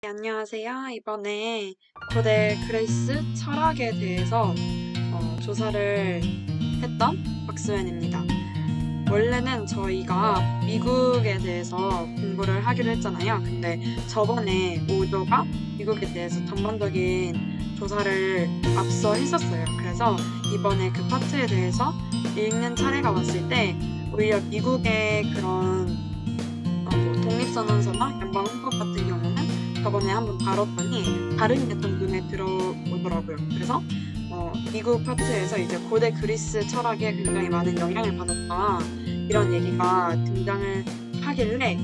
네, 안녕하세요. 이번에 고대 그리스 철학에 대해서 조사를 했던 박수연입니다. 원래는 저희가 미국에 대해서 공부를 하기로 했잖아요. 근데 저번에 오조가 미국에 대해서 전반적인 조사를 앞서 했었어요. 그래서 이번에 그 파트에 대해서 읽는 차례가 왔을 때 오히려 미국의 그런 뭐 독립선언서나 연방헌법 같은 경우는 저번에 한번 다뤘더니 다른 게 좀 눈에 들어오더라고요. 그래서 미국 파트에서 이제 고대 그리스 철학에 굉장히 많은 영향을 받았다 이런 얘기가 등장을 하길래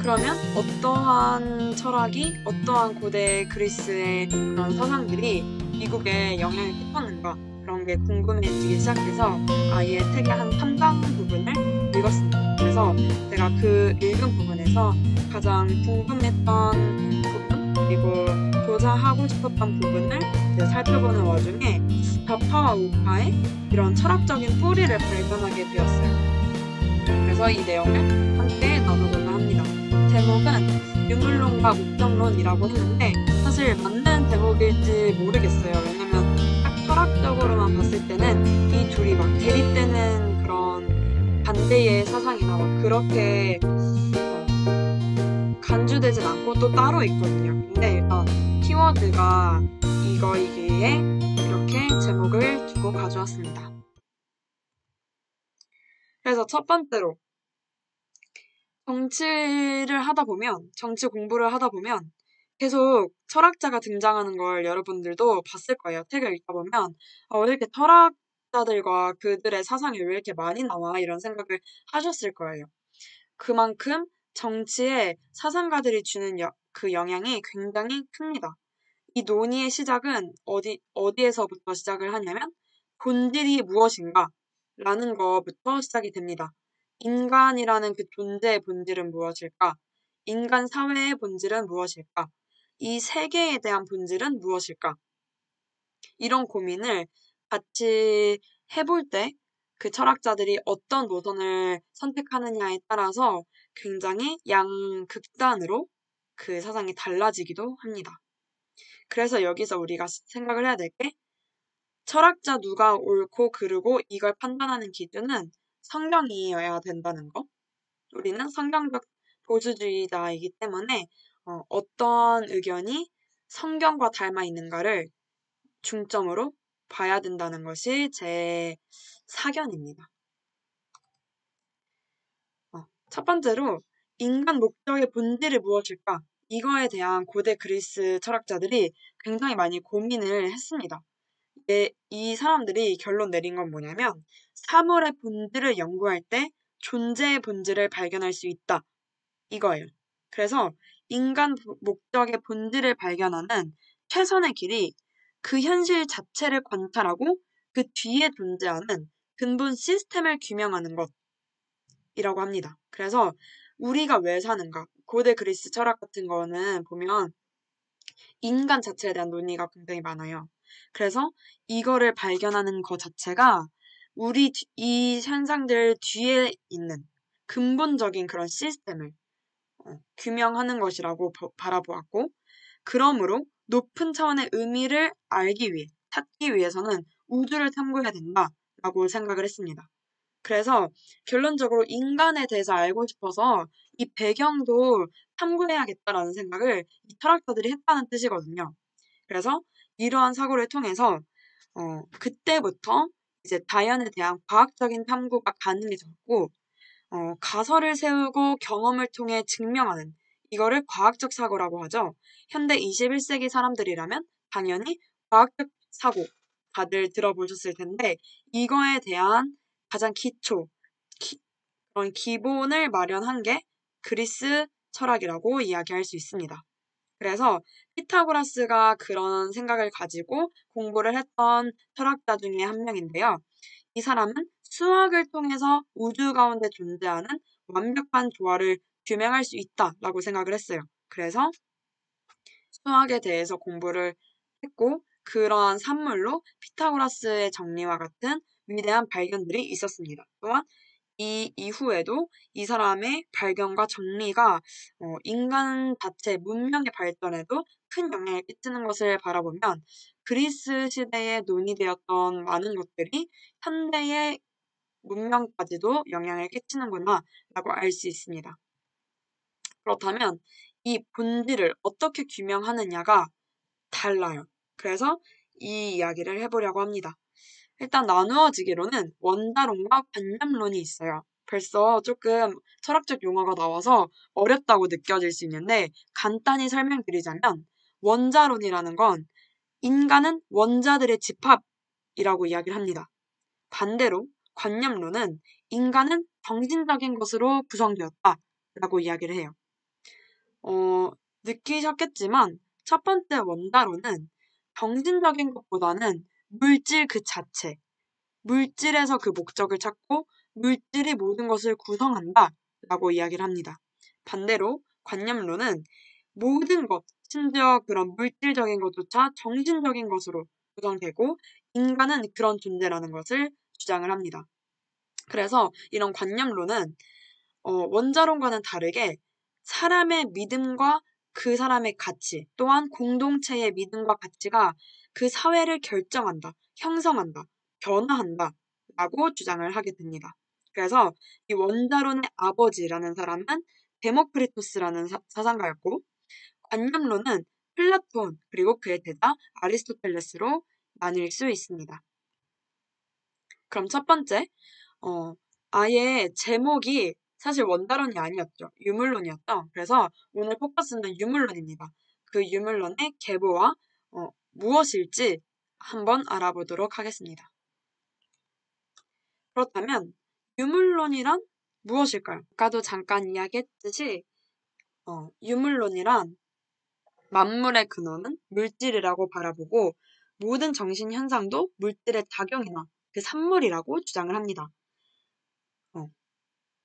그러면 어떠한 철학이 어떠한 고대 그리스의 그런 사상들이 미국에 영향을 끼쳤는가 그런 게 궁금해지기 시작해서 아예 책의 한 3장 부분을 읽었습니다. 그래서 제가 그 읽은 부분에서 가장 궁금했던 부분 그리고 조사하고 싶었던 부분을 이제 살펴보는 와중에 좌파와 우파의 이런 철학적인 뿌리를 발견하게 되었어요. 그래서 이 내용을 함께 나누고자 합니다. 제목은 유물론과 목적론이라고 했는데 사실 맞는 제목일지 모르겠어요. 왜냐면 딱 철학적으로만 봤을 때는 이 둘이 막 대립되는 그런 반대의 사상이나 막 그렇게 간주되진 않고 또 따로 있거든요. 근데 일단 키워드가 이거이기에 이렇게 제목을 두고 가져왔습니다. 그래서 첫 번째로 정치 공부를 하다 보면 계속 철학자가 등장하는 걸 여러분들도 봤을 거예요. 책을 읽다 보면 왜 이렇게 철학자들과 그들의 사상이 왜 이렇게 많이 나와 이런 생각을 하셨을 거예요. 그만큼 정치에 사상가들이 주는 그 영향이 굉장히 큽니다. 이 논의의 시작은 어디에서부터 시작을 하냐면 본질이 무엇인가 라는 것부터 시작이 됩니다. 인간이라는 그 존재의 본질은 무엇일까? 인간 사회의 본질은 무엇일까? 이 세계에 대한 본질은 무엇일까? 이런 고민을 같이 해볼 때 그 철학자들이 어떤 노선을 선택하느냐에 따라서 굉장히 양극단으로 그 사상이 달라지기도 합니다. 그래서 여기서 우리가 생각을 해야 될 게 철학자 누가 옳고 그르고 이걸 판단하는 기준은 성경이어야 된다는 거. 우리는 성경적 보수주의자이기 때문에 어떤 의견이 성경과 닮아 있는가를 중점으로 봐야 된다는 것이 제 사견입니다. 첫 번째로 인간 목적의 본질이 무엇일까? 이거에 대한 고대 그리스 철학자들이 굉장히 많이 고민을 했습니다. 이 사람들이 결론 내린 건 뭐냐면 사물의 본질을 연구할 때 존재의 본질을 발견할 수 있다. 이거예요. 그래서 인간 목적의 본질을 발견하는 최선의 길이 그 현실 자체를 관찰하고 그 뒤에 존재하는 근본 시스템을 규명하는 것이라고 합니다. 그래서 우리가 왜 사는가? 고대 그리스 철학 같은 거는 보면 인간 자체에 대한 논의가 굉장히 많아요. 그래서 이거를 발견하는 것 자체가 이 현상들 뒤에 있는 근본적인 그런 시스템을 규명하는 것이라고 바라보았고, 그러므로 높은 차원의 의미를 찾기 위해서는 우주를 탐구해야 된다라고 생각을 했습니다. 그래서 결론적으로 인간에 대해서 알고 싶어서 이 배경도 탐구해야겠다라는 생각을 이 철학자들이 했다는 뜻이거든요. 그래서 이러한 사고를 통해서 그때부터 이제 자연에 대한 과학적인 탐구가 가능해졌고 가설을 세우고 경험을 통해 증명하는 이거를 과학적 사고라고 하죠. 현대 21세기 사람들이라면 당연히 과학적 사고 다들 들어보셨을 텐데 이거에 대한 가장 그런 기본을 마련한 게 그리스 철학이라고 이야기할 수 있습니다. 그래서 피타고라스가 그런 생각을 가지고 공부를 했던 철학자 중에 한 명인데요. 이 사람은 수학을 통해서 우주 가운데 존재하는 완벽한 조화를 규명할 수 있다라고 생각을 했어요. 그래서 수학에 대해서 공부를 했고 그러한 산물로 피타고라스의 정리와 같은 위대한 발견들이 있었습니다. 또한 이 이후에도 이 사람의 발견과 정리가 인간 자체 문명의 발전에도 큰 영향을 끼치는 것을 바라보면 그리스 시대에 논의되었던 많은 것들이 현대의 문명까지도 영향을 끼치는구나 라고 알 수 있습니다. 그렇다면 이 본질을 어떻게 규명하느냐가 달라요. 그래서 이 이야기를 해보려고 합니다. 일단 나누어지기로는 원자론과 관념론이 있어요. 벌써 조금 철학적 용어가 나와서 어렵다고 느껴질 수 있는데 간단히 설명드리자면 원자론이라는 건 인간은 원자들의 집합이라고 이야기를 합니다. 반대로 관념론은 인간은 정신적인 것으로 구성되었다라고 이야기를 해요. 느끼셨겠지만 첫 번째 원자론은 정신적인 것보다는 물질 그 자체, 물질에서 그 목적을 찾고 물질이 모든 것을 구성한다 라고 이야기를 합니다. 반대로 관념론은 모든 것, 심지어 그런 물질적인 것조차 정신적인 것으로 구성되고 인간은 그런 존재라는 것을 주장을 합니다. 그래서 이런 관념론은 원자론과는 다르게 사람의 믿음과 그 사람의 가치, 또한 공동체의 믿음과 가치가 그 사회를 결정한다, 형성한다, 변화한다 라고 주장을 하게 됩니다. 그래서 이 원자론의 아버지라는 사람은 데모크리토스라는 사상가였고 관념론은 플라톤 그리고 그의 대자 아리스토텔레스로 나뉠 수 있습니다. 그럼 첫 번째, 아예 제목이 사실 원자론이 아니었죠. 유물론이었죠. 그래서 오늘 포커스는 유물론입니다. 그 유물론의 계보와 무엇일지 한번 알아보도록 하겠습니다. 그렇다면 유물론이란 무엇일까요? 아까도 잠깐 이야기했듯이 유물론이란 만물의 근원은 물질이라고 바라보고 모든 정신 현상도 물질의 작용이나 그 산물이라고 주장을 합니다.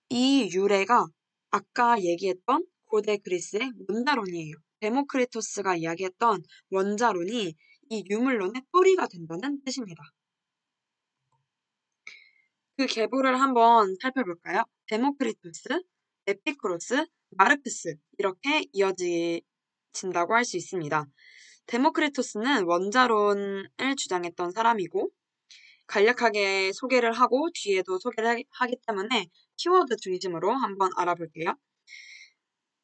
이 유래가 아까 얘기했던 고대 그리스의 원자론이에요. 데모크리토스가 이야기했던 원자론이 이 유물론의 뿌리가 된다는 뜻입니다. 그 계보를 한번 살펴볼까요? 데모크리토스, 에피쿠로스, 마르크스 이렇게 이어진다고 할 수 있습니다. 데모크리토스는 원자론을 주장했던 사람이고 간략하게 소개를 하고 뒤에도 소개를 하기 때문에 키워드 중심으로 한번 알아볼게요.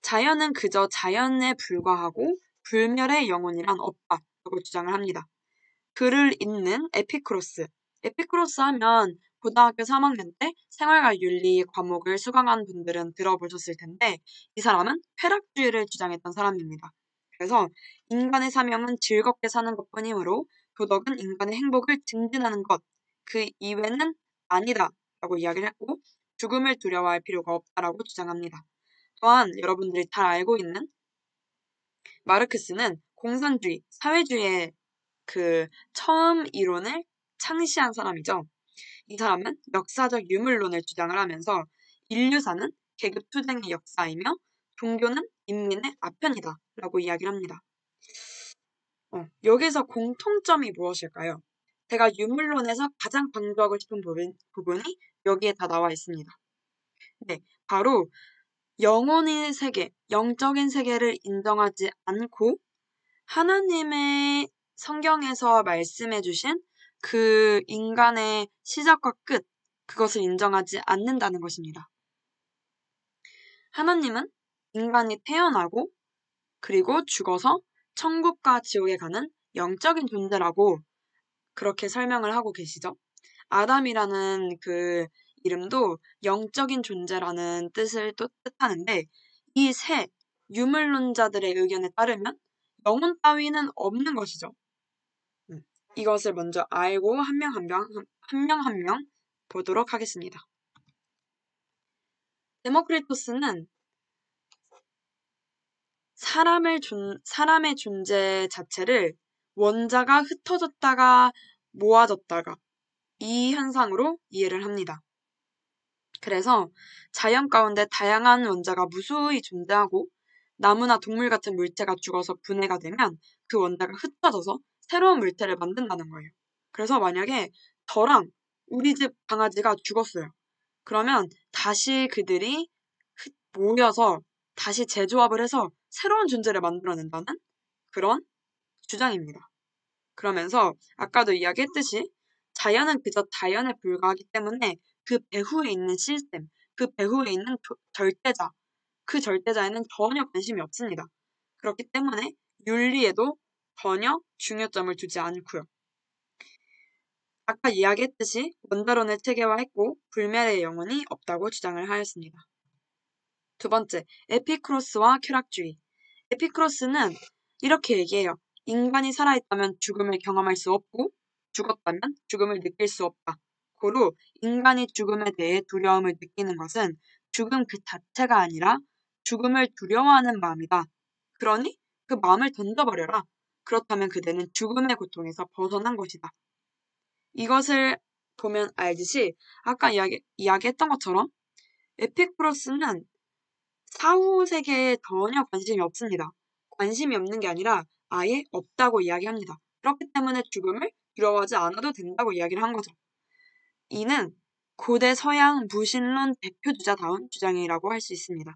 자연은 그저 자연에 불과하고 불멸의 영혼이란 없다라고 주장을 합니다. 글을 읽는 에피쿠로스. 에피쿠로스 하면 고등학교 3학년 때 생활과 윤리 과목을 수강한 분들은 들어보셨을 텐데 이 사람은 쾌락주의를 주장했던 사람입니다. 그래서 인간의 사명은 즐겁게 사는 것뿐이므로 도덕은 인간의 행복을 증진하는 것, 그 이외는 아니다 라고 이야기를 했고 죽음을 두려워할 필요가 없다라고 주장합니다. 또한 여러분들이 잘 알고 있는 마르크스는 공산주의, 사회주의의 그 처음 이론을 창시한 사람이죠. 이 사람은 역사적 유물론을 주장을 하면서 인류사는 계급투쟁의 역사이며 종교는 인민의 아편이다 라고 이야기를 합니다. 여기서 공통점이 무엇일까요? 제가 유물론에서 가장 강조하고 싶은 부분이 여기에 다 나와 있습니다. 네, 바로 영혼의 세계, 영적인 세계를 인정하지 않고 하나님의 성경에서 말씀해 주신 그 인간의 시작과 끝, 그것을 인정하지 않는다는 것입니다. 하나님은 인간이 태어나고 그리고 죽어서 천국과 지옥에 가는 영적인 존재라고 그렇게 설명을 하고 계시죠. 아담이라는 그 이름도 영적인 존재라는 뜻을 또 뜻하는데 이 세 유물론자들의 의견에 따르면 영혼 따위는 없는 것이죠. 이것을 먼저 알고 한 명 한 명 보도록 하겠습니다. 데모크리토스는 사람의 존재 자체를 원자가 흩어졌다가 모아졌다가 이 현상으로 이해를 합니다. 그래서 자연 가운데 다양한 원자가 무수히 존재하고 나무나 동물 같은 물체가 죽어서 분해가 되면 그 원자가 흩어져서 새로운 물체를 만든다는 거예요. 그래서 만약에 저랑 우리 집 강아지가 죽었어요. 그러면 다시 그들이 모여서 다시 재조합을 해서 새로운 존재를 만들어낸다는 그런 주장입니다. 그러면서 아까도 이야기했듯이 자연은 그저 자연에 불과하기 때문에 그 배후에 있는 시스템, 그 배후에 있는 절대자, 그 절대자에는 전혀 관심이 없습니다. 그렇기 때문에 윤리에도 전혀 중요점을 두지 않고요. 아까 이야기했듯이 원자론을 체계화했고 불멸의 영혼이 없다고 주장을 하였습니다. 두 번째, 에피쿠로스와 쾌락주의. 에피쿠로스는 이렇게 얘기해요. 인간이 살아있다면 죽음을 경험할 수 없고 죽었다면 죽음을 느낄 수 없다. 고로 인간이 죽음에 대해 두려움을 느끼는 것은 죽음 그 자체가 아니라 죽음을 두려워하는 마음이다. 그러니 그 마음을 던져버려라. 그렇다면 그대는 죽음의 고통에서 벗어난 것이다. 이것을 보면 알듯이 아까 이야기했던 것처럼 에피쿠로스는 사후 세계에 전혀 관심이 없습니다. 관심이 없는 게 아니라 아예 없다고 이야기합니다. 그렇기 때문에 죽음을 두려워하지 않아도 된다고 이야기를 한 거죠. 이는 고대 서양 무신론 대표주자다운 주장이라고 할 수 있습니다.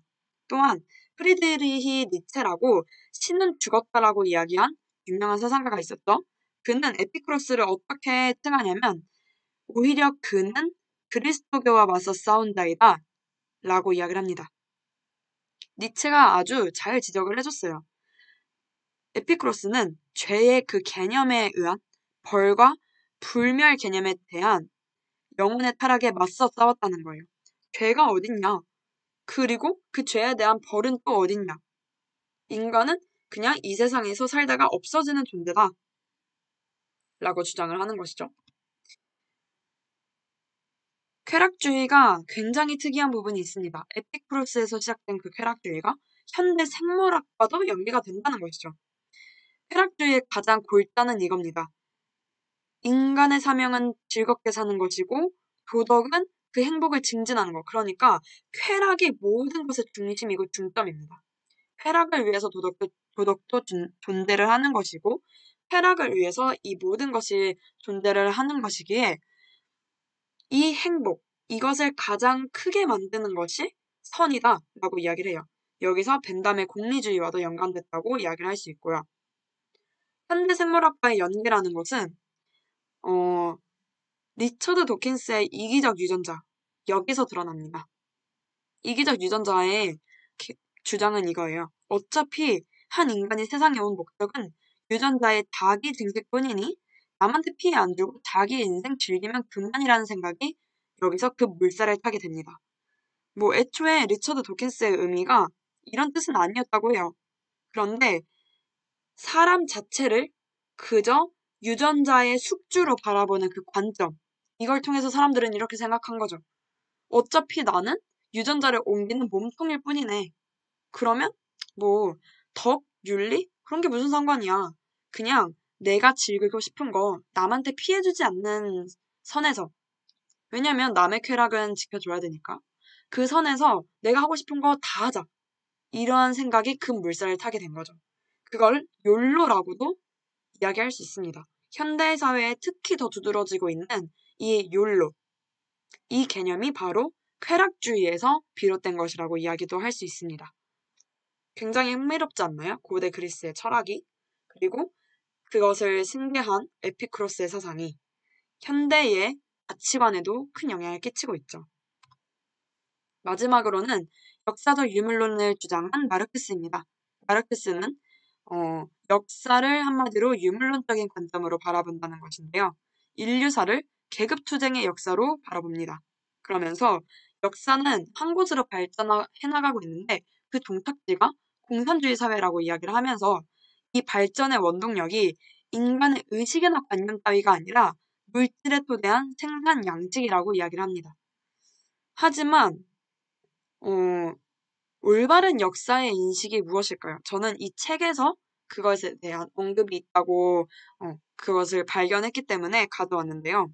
또한 프리드리히 니체라고 신은 죽었다라고 이야기한 유명한 사상가가 있었죠. 그는 에피쿠로스를 어떻게 칭하냐면 오히려 그는 그리스도교와 맞서 싸운 자이다 라고 이야기를 합니다. 니체가 아주 잘 지적을 해줬어요. 에피쿠로스는 죄의 그 개념에 의한 벌과 불멸 개념에 대한 영혼의 타락에 맞서 싸웠다는 거예요. 죄가 어딨냐? 그리고 그 죄에 대한 벌은 또 어딨냐? 인간은 그냥 이 세상에서 살다가 없어지는 존재다. 라고 주장을 하는 것이죠. 쾌락주의가 굉장히 특이한 부분이 있습니다. 에피쿠로스에서 시작된 그 쾌락주의가 현대 생물학과도 연계가 된다는 것이죠. 쾌락주의의 가장 골자는 이겁니다. 인간의 사명은 즐겁게 사는 것이고 도덕은 그 행복을 증진하는 것. 그러니까 쾌락이 모든 것의 중심이고 중점입니다. 쾌락을 위해서 도덕도 존재를 하는 것이고 쾌락을 위해서 이 모든 것이 존재를 하는 것이기에 이 행복, 이것을 가장 크게 만드는 것이 선이다 라고 이야기를 해요. 여기서 벤담의 공리주의와도 연관됐다고 이야기를 할 수 있고요. 현대생물학과의 연계라는 것은 리처드 도킨스의 이기적 유전자, 여기서 드러납니다. 이기적 유전자의 주장은 이거예요. 어차피 한 인간이 세상에 온 목적은 유전자의 자기 증식뿐이니 남한테 피해 안 주고 자기 인생 즐기면 그만이라는 생각이 여기서 그 물살을 타게 됩니다. 애초에 리처드 도킨스의 의미가 이런 뜻은 아니었다고 해요. 그런데 사람 자체를 그저 유전자의 숙주로 바라보는 그 관점, 이걸 통해서 사람들은 이렇게 생각한 거죠. 어차피 나는 유전자를 옮기는 몸통일 뿐이네. 그러면 덕, 윤리? 그런 게 무슨 상관이야. 그냥 내가 즐기고 싶은 거 남한테 피해주지 않는 선에서. 왜냐면 남의 쾌락은 지켜줘야 되니까. 그 선에서 내가 하고 싶은 거 다 하자. 이러한 생각이 큰 물살을 타게 된 거죠. 그걸 욜로라고도 이야기할 수 있습니다. 현대 사회에 특히 더 두드러지고 있는 이 욜로. 이 개념이 바로 쾌락주의에서 비롯된 것이라고 이야기도 할 수 있습니다. 굉장히 흥미롭지 않나요? 고대 그리스의 철학이. 그리고 그것을 승계한 에피쿠로스의 사상이 현대의 가치관에도 큰 영향을 끼치고 있죠. 마지막으로는 역사적 유물론을 주장한 마르크스입니다. 마르크스는 역사를 한마디로 유물론적인 관점으로 바라본다는 것인데요. 인류사를 계급투쟁의 역사로 바라봅니다. 그러면서 역사는 한 곳으로 발전해 나가고 있는데 그 종착지가 공산주의 사회라고 이야기를 하면서 이 발전의 원동력이 인간의 의식이나 관념 따위가 아니라 물질에 토대한 생산 양식이라고 이야기를 합니다. 하지만 올바른 역사의 인식이 무엇일까요? 저는 이 책에서 그것에 대한 언급이 있다고 그것을 발견했기 때문에 가져왔는데요.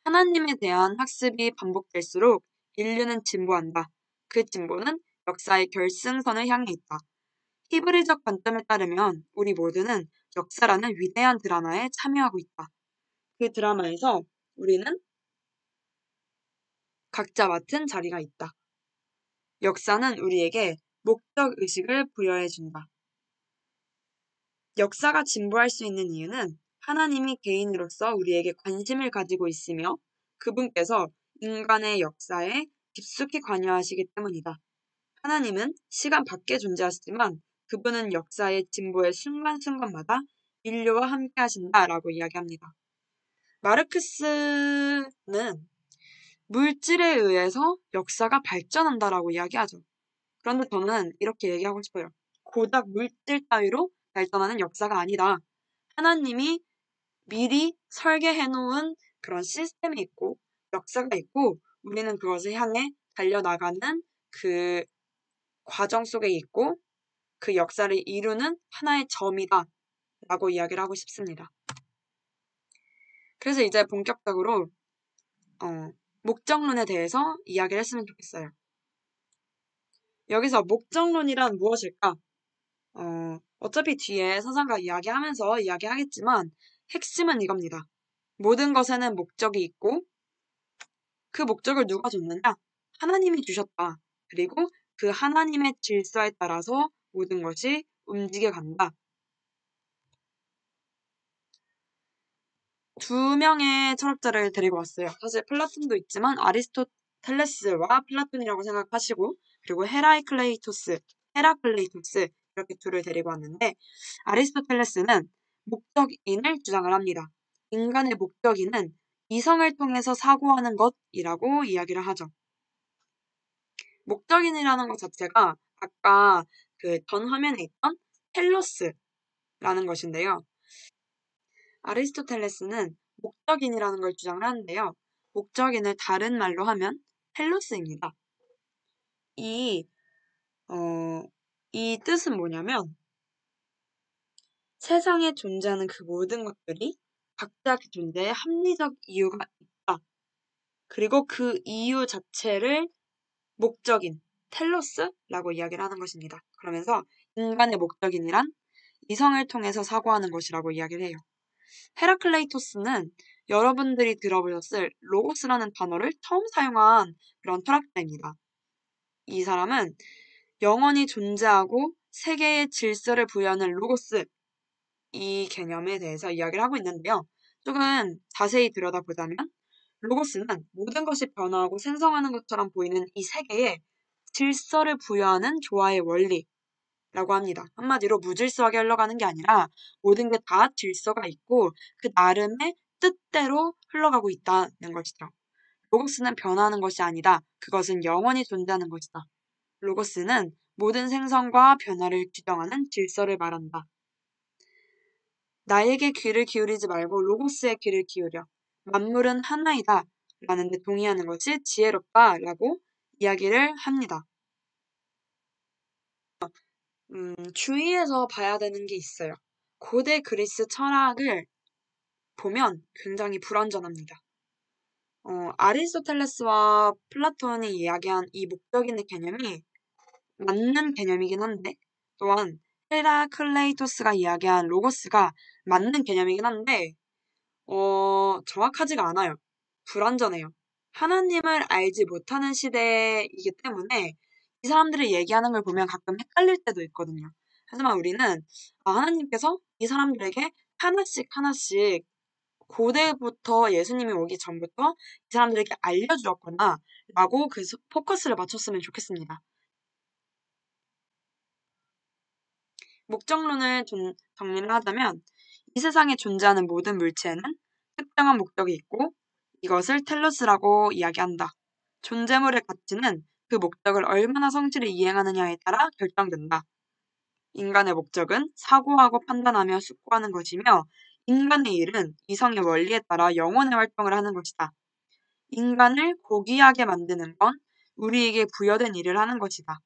하나님에 대한 학습이 반복될수록 인류는 진보한다. 그 진보는 역사의 결승선을 향해 있다. 히브리적 관점에 따르면 우리 모두는 역사라는 위대한 드라마에 참여하고 있다. 그 드라마에서 우리는 각자 맡은 자리가 있다. 역사는 우리에게 목적 의식을 부여해준다. 역사가 진보할 수 있는 이유는 하나님이 개인으로서 우리에게 관심을 가지고 있으며 그분께서 인간의 역사에 깊숙이 관여하시기 때문이다. 하나님은 시간 밖에 존재하시지만 그분은 역사의 진보의 순간순간마다 인류와 함께 하신다라고 이야기합니다. 마르크스는 물질에 의해서 역사가 발전한다라고 이야기하죠. 그런데 저는 이렇게 얘기하고 싶어요. 고작 물질 따위로 발전하는 역사가 아니다. 하나님이 미리 설계해 놓은 그런 시스템이 있고 역사가 있고 우리는 그것을 향해 달려나가는 그 과정 속에 있고 그 역사를 이루는 하나의 점이다 라고 이야기를 하고 싶습니다. 그래서 이제 본격적으로 목적론에 대해서 이야기를 했으면 좋겠어요. 여기서 목적론이란 무엇일까? 어차피 뒤에 서상가 이야기하면서 이야기하겠지만 핵심은 이겁니다. 모든 것에는 목적이 있고 그 목적을 누가 줬느냐? 하나님이 주셨다. 그리고 그 하나님의 질서에 따라서 모든 것이 움직여 간다. 두 명의 철학자를 데리고 왔어요. 사실 플라톤도 있지만 아리스토텔레스와 플라톤이라고 생각하시고 그리고 헤라클레이토스 이렇게 둘을 데리고 왔는데 아리스토텔레스는 목적인을 주장을 합니다. 인간의 목적인은 이성을 통해서 사고하는 것이라고 이야기를 하죠. 목적인이라는 것 자체가 아까 그 전 화면에 있던 텔로스라는 것인데요. 아리스토텔레스는 목적인이라는 걸 주장을 하는데요. 목적인을 다른 말로 하면 텔로스입니다. 이 뜻은 뭐냐면 세상에 존재하는 그 모든 것들이 각자 그 존재에 합리적 이유가 있다. 그리고 그 이유 자체를 목적인 텔로스라고 이야기를 하는 것입니다. 그러면서 인간의 목적인이란 이성을 통해서 사고하는 것이라고 이야기를 해요. 헤라클레이토스는 여러분들이 들어보셨을 로고스라는 단어를 처음 사용한 그런 철학자입니다. 이 사람은 영원히 존재하고 세계의 질서를 부여하는 로고스 이 개념에 대해서 이야기를 하고 있는데요. 조금 자세히 들여다보자면 로고스는 모든 것이 변화하고 생성하는 것처럼 보이는 이 세계에 질서를 부여하는 조화의 원리라고 합니다. 한마디로 무질서하게 흘러가는 게 아니라 모든 게 다 질서가 있고 그 나름의 뜻대로 흘러가고 있다는 것이죠. 로고스는 변화하는 것이 아니다. 그것은 영원히 존재하는 것이다. 로고스는 모든 생성과 변화를 규정하는 질서를 말한다. 나에게 귀를 기울이지 말고 로고스에 귀를 기울여. 만물은 하나이다. 라는 데 동의하는 것이 지혜롭다. 라고 이야기를 합니다. 주의해서 봐야 되는 게 있어요. 고대 그리스 철학을 보면 굉장히 불완전합니다. 아리스토텔레스와 플라톤이 이야기한 이 목적인의 개념이 맞는 개념이긴 한데 또한 헤라클레이토스가 이야기한 로고스가 맞는 개념이긴 한데 정확하지가 않아요. 불완전해요. 하나님을 알지 못하는 시대이기 때문에 이 사람들이 얘기하는 걸 보면 가끔 헷갈릴 때도 있거든요. 하지만 우리는 하나님께서 이 사람들에게 하나씩 하나씩 고대부터 예수님이 오기 전부터 이 사람들에게 알려주었구나 라고 그 포커스를 맞췄으면 좋겠습니다. 목적론을 정리를 하자면 이 세상에 존재하는 모든 물체에는 특정한 목적이 있고 이것을 텔로스라고 이야기한다. 존재물의 가치는 그 목적을 얼마나 성실히 이행하느냐에 따라 결정된다. 인간의 목적은 사고하고 판단하며 숙고하는 것이며 인간의 일은 이성의 원리에 따라 영혼의 활동을 하는 것이다. 인간을 고귀하게 만드는 건 우리에게 부여된 일을 하는 것이다.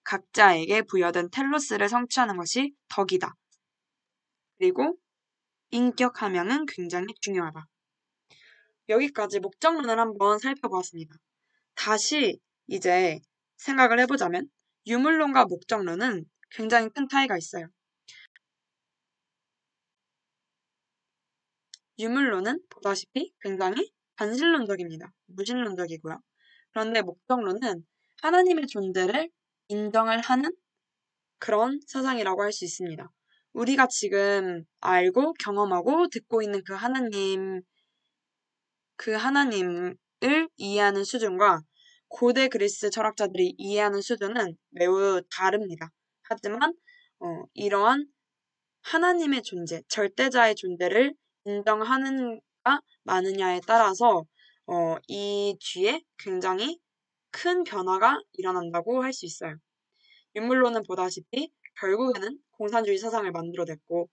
각자에게 부여된 텔로스를 성취하는 것이 덕이다. 그리고 인격 함양은 굉장히 중요하다. 여기까지 목적론을 한번 살펴보았습니다. 다시 이제 생각을 해보자면 유물론과 목적론은 굉장히 큰 차이가 있어요. 유물론은 보다시피 굉장히 반신론적입니다. 무신론적이고요. 그런데 목적론은 하나님의 존재를 인정을 하는 그런 사상이라고 할 수 있습니다. 우리가 지금 알고 경험하고 듣고 있는 그 하나님을 이해하는 수준과 고대 그리스 철학자들이 이해하는 수준은 매우 다릅니다. 하지만 이러한 하나님의 존재, 절대자의 존재를 인정하는가 마느냐에 따라서 이 뒤에 굉장히 큰 변화가 일어난다고 할 수 있어요. 인물론은 보다시피 결국에는 공산주의 사상을 만들어냈고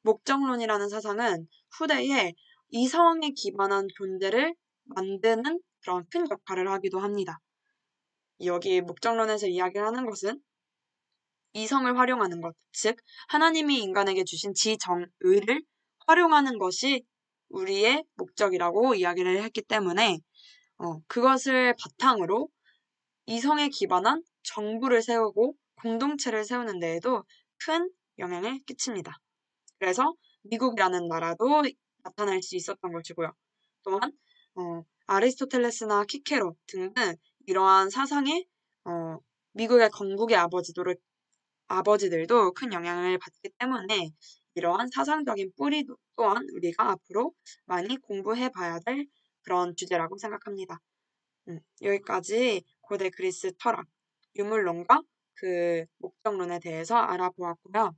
목적론이라는 사상은 후대에 이성에 기반한 존재를 만드는 그런 큰 역할을 하기도 합니다. 여기 목적론에서 이야기를 하는 것은 이성을 활용하는 것, 즉 하나님이 인간에게 주신 지정의를 활용하는 것이 우리의 목적이라고 이야기를 했기 때문에 그것을 바탕으로 이성에 기반한 정부를 세우고 공동체를 세우는 데에도 큰 영향을 끼칩니다. 그래서 미국이라는 나라도 나타날 수 있었던 것이고요. 또한 아리스토텔레스나 키케로 등등 이러한 사상의 미국의 건국의 아버지들도 큰 영향을 받기 때문에 이러한 사상적인 뿌리 또한 우리가 앞으로 많이 공부해 봐야 될 그런 주제라고 생각합니다. 여기까지 고대 그리스 철학, 유물론과 그 목적론에 대해서 알아보았고요.